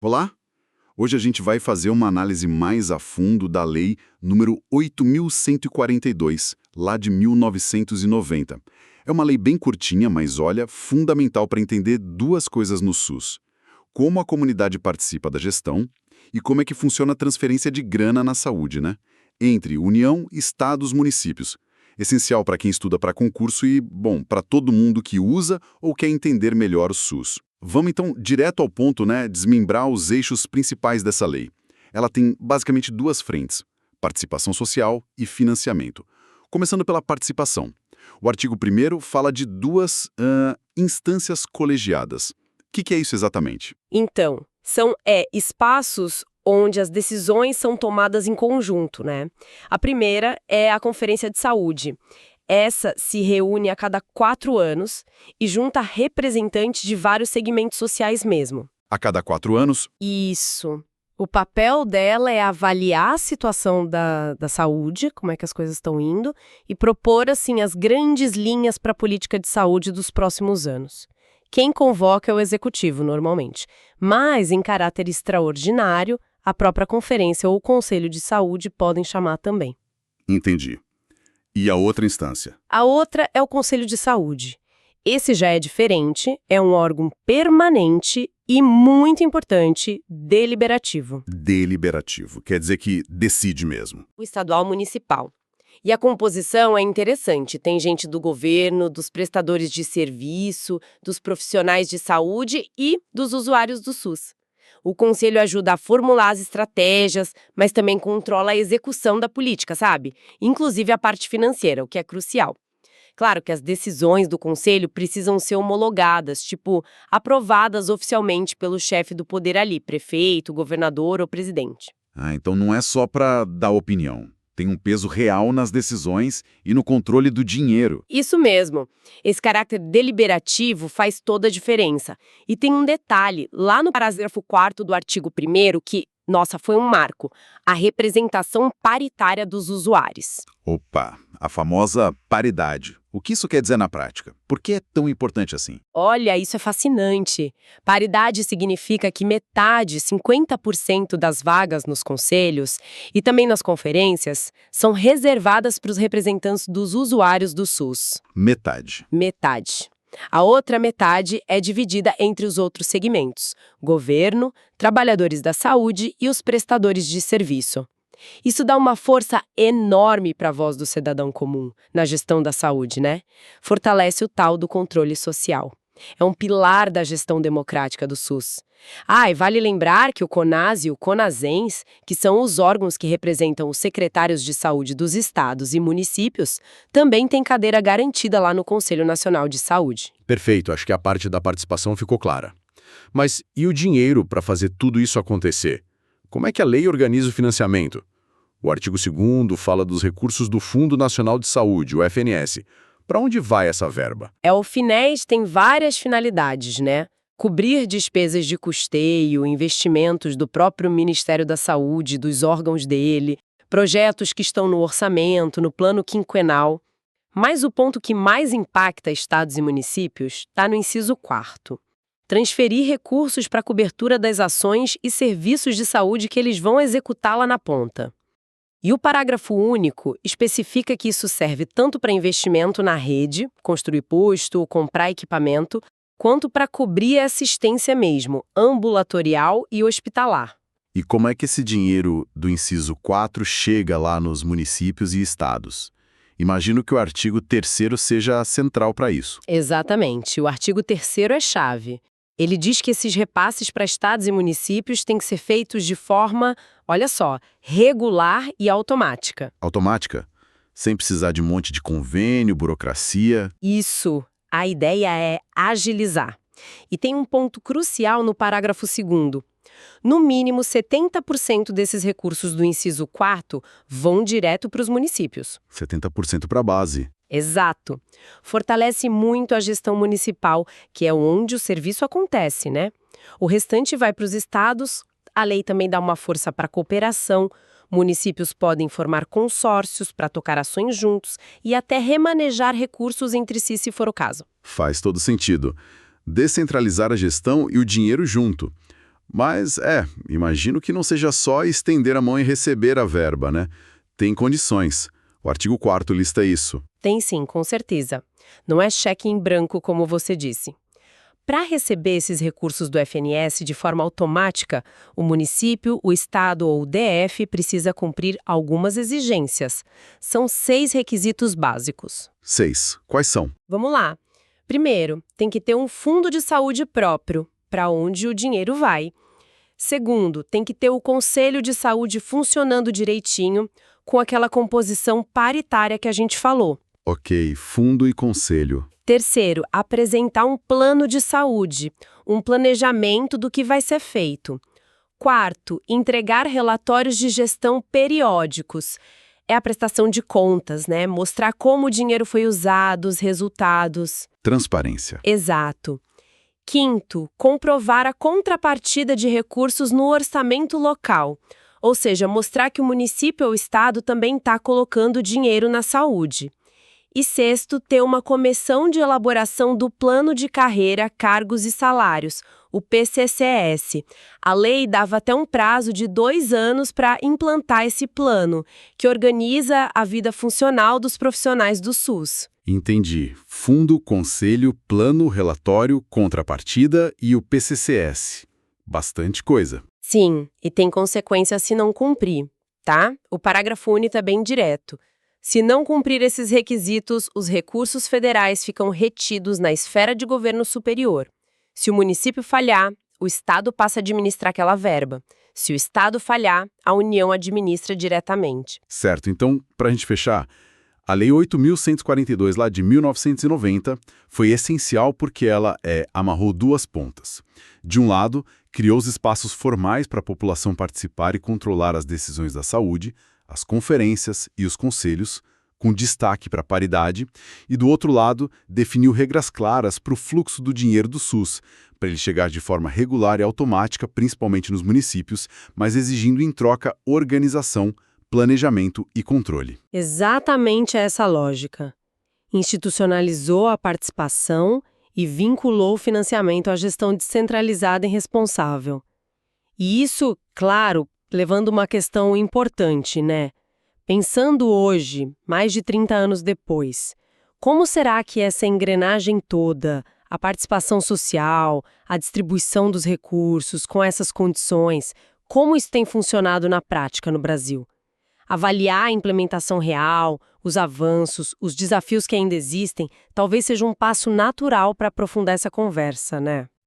Olá! Hoje a gente vai fazer uma análise mais a fundo da Lei número 8.142, lá de 1990. É uma lei bem curtinha, mas olha, fundamental para entender duas coisas no SUS. Como a comunidade participa da gestão e como é que funciona a transferência de grana na saúde, né? Entre União, Estados, municípios. Essencial para quem estuda para concurso e, bom, para todo mundo que usa ou quer entender melhor o SUS. Vamos então direto ao ponto, né, desmembrar os eixos principais dessa lei. Ela tem basicamente duas frentes: participação social e financiamento. Começando pela participação. O artigo 1º fala de duas instâncias colegiadas. O que é isso exatamente? Então, são espaços onde as decisões são tomadas em conjunto, né? A primeira é a Conferência de Saúde. Essa se reúne a cada 4 anos e junta representantes de vários segmentos sociais mesmo. A cada 4 anos? Isso. O papel dela é avaliar a situação da saúde, como é que as coisas estão indo, e propor, assim, as grandes linhas para a política de saúde dos próximos anos. Quem convoca é o executivo, normalmente. Mas, em caráter extraordinário, a própria conferência ou o Conselho de Saúde podem chamar também. Entendi. E a outra instância? A outra é o Conselho de Saúde. Esse já é diferente, é um órgão permanente e, muito importante, deliberativo. Deliberativo, quer dizer que decide mesmo. O estadual municipal. E a composição é interessante, tem gente do governo, dos prestadores de serviço, dos profissionais de saúde e dos usuários do SUS. O conselho ajuda a formular as estratégias, mas também controla a execução da política, sabe? Inclusive a parte financeira, o que é crucial. Claro que as decisões do conselho precisam ser homologadas, tipo, aprovadas oficialmente pelo chefe do poder ali, prefeito, governador ou presidente. Então não é só para dar opinião. Tem um peso real nas decisões e no controle do dinheiro. Isso mesmo. Esse caráter deliberativo faz toda a diferença. E tem um detalhe, lá no parágrafo 4º do artigo 1º, que, nossa, foi um marco, a representação paritária dos usuários. Opa, a famosa paridade. O que isso quer dizer na prática? Por que é tão importante assim? Olha, isso é fascinante. Paridade significa que metade, 50% das vagas nos conselhos e também nas conferências são reservadas para os representantes dos usuários do SUS. Metade. Metade. A outra metade é dividida entre os outros segmentos: governo, trabalhadores da saúde e os prestadores de serviço. Isso dá uma força enorme para a voz do cidadão comum na gestão da saúde, né? Fortalece o tal do controle social. É um pilar da gestão democrática do SUS. E vale lembrar que o CONAS e o CONASENS, que são os órgãos que representam os secretários de saúde dos estados e municípios, também têm cadeira garantida lá no Conselho Nacional de Saúde. Perfeito, acho que a parte da participação ficou clara. Mas e o dinheiro para fazer tudo isso acontecer? Como é que a lei organiza o financiamento? O artigo 2º fala dos recursos do Fundo Nacional de Saúde, o FNS. Para onde vai essa verba? O FNES tem várias finalidades, né? Cobrir despesas de custeio, investimentos do próprio Ministério da Saúde, dos órgãos dele, projetos que estão no orçamento, no plano quinquenal. Mas o ponto que mais impacta estados e municípios está no inciso 4º. Transferir recursos para a cobertura das ações e serviços de saúde que eles vão executar lá na ponta. E o parágrafo único especifica que isso serve tanto para investimento na rede, construir posto, comprar equipamento, quanto para cobrir a assistência mesmo, ambulatorial e hospitalar. E como é que esse dinheiro do inciso 4 chega lá nos municípios e estados? Imagino que o artigo 3º seja central para isso. Exatamente. O artigo 3º é chave. Ele diz que esses repasses para estados e municípios têm que ser feitos de forma, olha só, regular e automática. Automática? Sem precisar de um monte de convênio, burocracia? Isso. A ideia é agilizar. E tem um ponto crucial no parágrafo 2º. No mínimo, 70% desses recursos do inciso 4º vão direto para os municípios. 70% para a base. Exato. Fortalece muito a gestão municipal, que é onde o serviço acontece, né? O restante vai para os estados, a lei também dá uma força para a cooperação, municípios podem formar consórcios para tocar ações juntos e até remanejar recursos entre si, se for o caso. Faz todo sentido. Descentralizar a gestão e o dinheiro junto. Mas, imagino que não seja só estender a mão e receber a verba, né? Tem condições. O artigo 4º lista isso. Tem sim, com certeza. Não é cheque em branco, como você disse. Para receber esses recursos do FNS de forma automática, o município, o estado ou o DF precisa cumprir algumas exigências. São 6 requisitos básicos. 6. Quais são? Vamos lá. Primeiro, tem que ter um fundo de saúde próprio, para onde o dinheiro vai. Segundo, tem que ter o Conselho de Saúde funcionando direitinho, com aquela composição paritária que a gente falou. Ok, fundo e conselho. Terceiro, apresentar um plano de saúde, um planejamento do que vai ser feito. Quarto, entregar relatórios de gestão periódicos. É a prestação de contas, né? Mostrar como o dinheiro foi usado, os resultados. Transparência. Exato. Quinto, comprovar a contrapartida de recursos no orçamento local. Ou seja, mostrar que o município ou o estado também está colocando dinheiro na saúde. E sexto, ter uma comissão de elaboração do Plano de Carreira, Cargos e Salários, o PCCS. A lei dava até um prazo de 2 anos para implantar esse plano, que organiza a vida funcional dos profissionais do SUS. Entendi. Fundo, conselho, plano, relatório, contrapartida e o PCCS. Bastante coisa. Sim, e tem consequências se não cumprir, tá? O parágrafo único é bem direto. Se não cumprir esses requisitos, os recursos federais ficam retidos na esfera de governo superior. Se o município falhar, o Estado passa a administrar aquela verba. Se o Estado falhar, a União administra diretamente. Certo, então, para a gente fechar, a Lei 8.142, lá de 1990, foi essencial porque ela amarrou 2 pontas. De um lado, criou os espaços formais para a população participar e controlar as decisões da saúde, as conferências e os conselhos, com destaque para a paridade, e do outro lado, definiu regras claras para o fluxo do dinheiro do SUS, para ele chegar de forma regular e automática, principalmente nos municípios, mas exigindo em troca organização, planejamento e controle. Exatamente essa lógica. Institucionalizou a participação e vinculou o financiamento à gestão descentralizada e responsável. E isso, claro, levando uma questão importante, né? Pensando hoje, mais de 30 anos depois, como será que essa engrenagem toda, a participação social, a distribuição dos recursos com essas condições, como isso tem funcionado na prática no Brasil? Avaliar a implementação real, os avanços, os desafios que ainda existem, talvez seja um passo natural para aprofundar essa conversa, né?